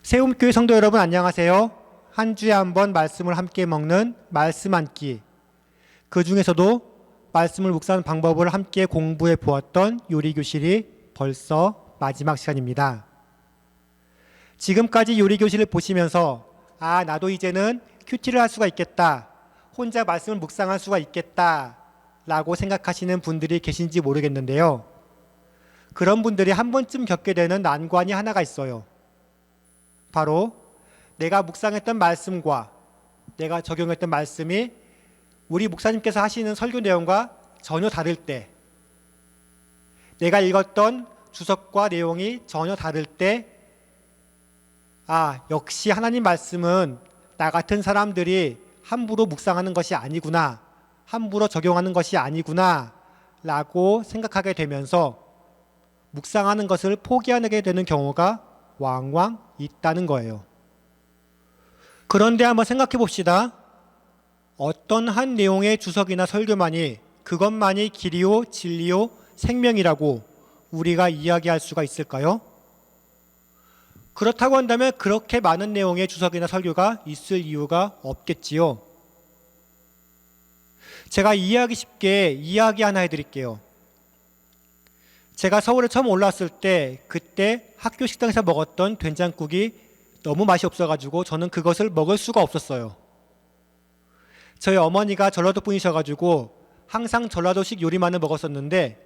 세움교회 성도 여러분 안녕하세요. 한 주에 한 번 말씀을 함께 먹는 말씀 한 끼. 그 중에서도 말씀을 묵상하는 방법을 함께 공부해 보았던 요리교실이 벌써 마지막 시간입니다. 지금까지 요리교실을 보시면서 나도 이제는 큐티를 할 수가 있겠다. 혼자 말씀을 묵상할 수가 있겠다. 라고 생각하시는 분들이 계신지 모르겠는데요. 그런 분들이 한 번쯤 겪게 되는 난관이 하나가 있어요. 바로 내가 묵상했던 말씀과 내가 적용했던 말씀이 우리 목사님께서 하시는 설교 내용과 전혀 다를 때, 내가 읽었던 주석과 내용이 전혀 다를 때, 역시 하나님 말씀은 나 같은 사람들이 함부로 묵상하는 것이 아니구나, 함부로 적용하는 것이 아니구나 라고 생각하게 되면서 묵상하는 것을 포기하게 되는 경우가 왕왕 있다는 거예요. 그런데 한번 생각해 봅시다. 어떤 한 내용의 주석이나 설교만이 그것만이 길이요 진리요 생명이라고 우리가 이야기할 수가 있을까요? 그렇다고 한다면 그렇게 많은 내용의 주석이나 설교가 있을 이유가 없겠지요. 제가 이해하기 쉽게 이야기 하나 해드릴게요. 제가 서울에 처음 올라왔을 때 그때 학교 식당에서 먹었던 된장국이 너무 맛이 없어가지고 저는 그것을 먹을 수가 없었어요. 저희 어머니가 전라도 분이셔가지고 항상 전라도식 요리만을 먹었었는데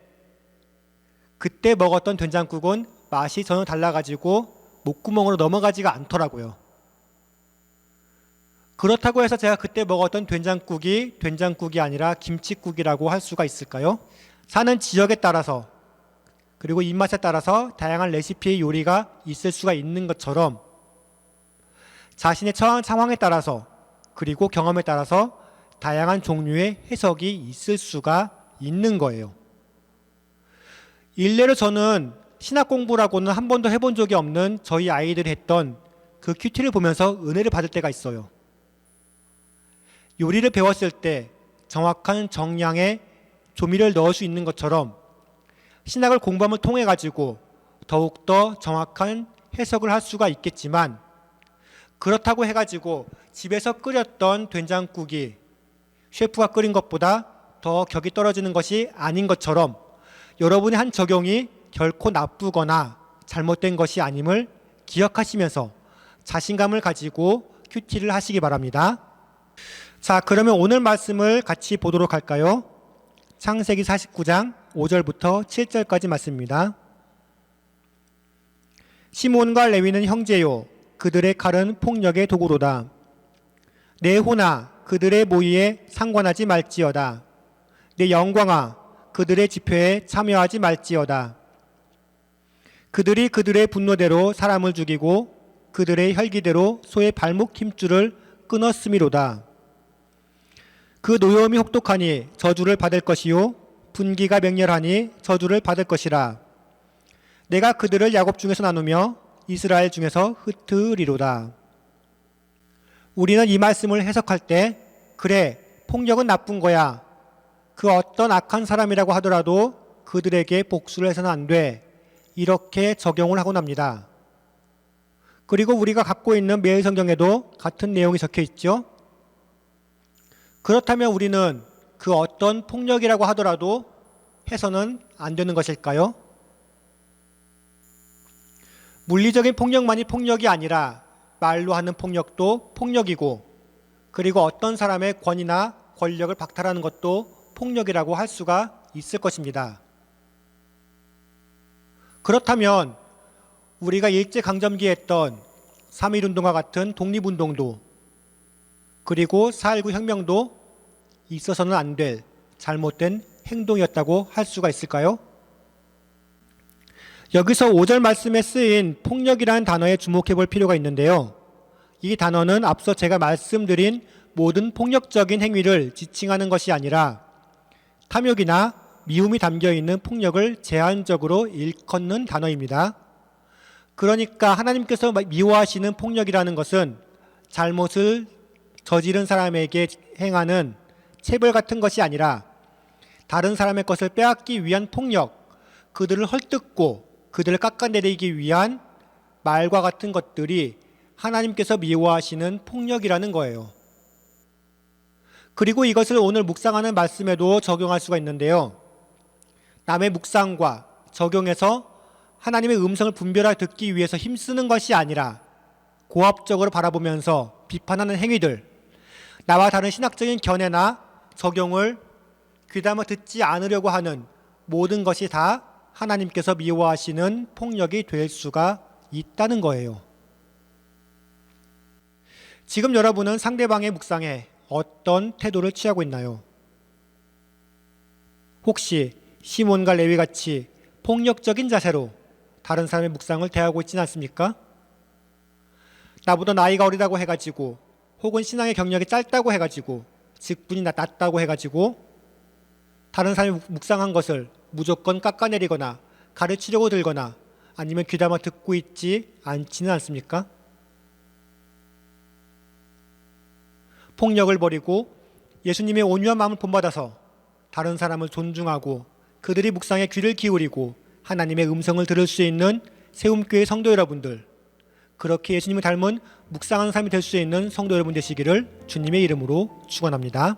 그때 먹었던 된장국은 맛이 전혀 달라가지고 목구멍으로 넘어가지가 않더라고요. 그렇다고 해서 제가 그때 먹었던 된장국이 아니라 김칫국이라고 할 수가 있을까요? 사는 지역에 따라서 그리고 입맛에 따라서 다양한 레시피의 요리가 있을 수가 있는 것처럼 자신의 처한 상황에 따라서 그리고 경험에 따라서 다양한 종류의 해석이 있을 수가 있는 거예요. 일례로 저는 신학 공부라고는 한 번도 해본 적이 없는 저희 아이들이 했던 그 큐티를 보면서 은혜를 받을 때가 있어요. 요리를 배웠을 때 정확한 정량의 조미료를 넣을 수 있는 것처럼 신학을 공부함을 통해 가지고 더욱더 정확한 해석을 할 수가 있겠지만 그렇다고 해가지고 집에서 끓였던 된장국이 셰프가 끓인 것보다 더 격이 떨어지는 것이 아닌 것처럼 여러분의 한 적용이 결코 나쁘거나 잘못된 것이 아님을 기억하시면서 자신감을 가지고 큐티를 하시기 바랍니다. 자, 그러면 오늘 말씀을 같이 보도록 할까요? 창세기 49장 5절부터 7절까지 말씀입니다. 시몬과 레위는 형제요 그들의 칼은 폭력의 도구로다. 내 호나 그들의 모의에 상관하지 말지어다. 내 영광아 그들의 집회에 참여하지 말지어다. 그들이 그들의 분노대로 사람을 죽이고 그들의 혈기대로 소의 발목 힘줄을 끊었음이로다. 그 노여움이 혹독하니 저주를 받을 것이요 분기가 맹렬하니 저주를 받을 것이라. 내가 그들을 야곱 중에서 나누며 이스라엘 중에서 흩으리로다. 우리는 이 말씀을 해석할 때 그래 폭력은 나쁜 거야. 그 어떤 악한 사람이라고 하더라도 그들에게 복수를 해서는 안 돼. 이렇게 적용을 하곤 합니다. 그리고 우리가 갖고 있는 매일 성경에도 같은 내용이 적혀 있죠. 그렇다면 우리는 그 어떤 폭력이라고 하더라도 해서는 안 되는 것일까요? 물리적인 폭력만이 폭력이 아니라 말로 하는 폭력도 폭력이고 그리고 어떤 사람의 권위나 권력을 박탈하는 것도 폭력이라고 할 수가 있을 것입니다. 그렇다면 우리가 일제강점기에 했던 3.1운동과 같은 독립운동도 그리고 4.19 혁명도 있어서는 안 될 잘못된 행동이었다고 할 수가 있을까요? 여기서 5절 말씀에 쓰인 폭력이라는 단어에 주목해 볼 필요가 있는데요. 이 단어는 앞서 제가 말씀드린 모든 폭력적인 행위를 지칭하는 것이 아니라 탐욕이나 미움이 담겨있는 폭력을 제한적으로 일컫는 단어입니다. 그러니까 하나님께서 미워하시는 폭력이라는 것은 잘못을 저지른 사람에게 행하는 체벌 같은 것이 아니라 다른 사람의 것을 빼앗기 위한 폭력, 그들을 헐뜯고 그들을 깎아내리기 위한 말과 같은 것들이 하나님께서 미워하시는 폭력이라는 거예요. 그리고 이것을 오늘 묵상하는 말씀에도 적용할 수가 있는데요. 남의 묵상과 적용해서 하나님의 음성을 분별하여 듣기 위해서 힘쓰는 것이 아니라 고압적으로 바라보면서 비판하는 행위들, 나와 다른 신학적인 견해나 적용을 귀담아 듣지 않으려고 하는 모든 것이 다 하나님께서 미워하시는 폭력이 될 수가 있다는 거예요. 지금 여러분은 상대방의 묵상에 어떤 태도를 취하고 있나요? 혹시 시몬과 레위 같이 폭력적인 자세로 다른 사람의 묵상을 대하고 있지는 않습니까? 나보다 나이가 어리다고 해가지고 혹은 신앙의 경력이 짧다고 해가지고 직분이 낮다고 해가지고 다른 사람이 묵상한 것을 무조건 깎아내리거나 가르치려고 들거나 아니면 귀담아 듣고 있지 않지는 않습니까? 폭력을 버리고 예수님의 온유한 마음을 본받아서 다른 사람을 존중하고 그들이 묵상에 귀를 기울이고 하나님의 음성을 들을 수 있는 세움교회 성도 여러분들, 그렇게 예수님을 닮은 묵상하는 삶이 될 수 있는 성도 여러분 되시기를 주님의 이름으로 축원합니다.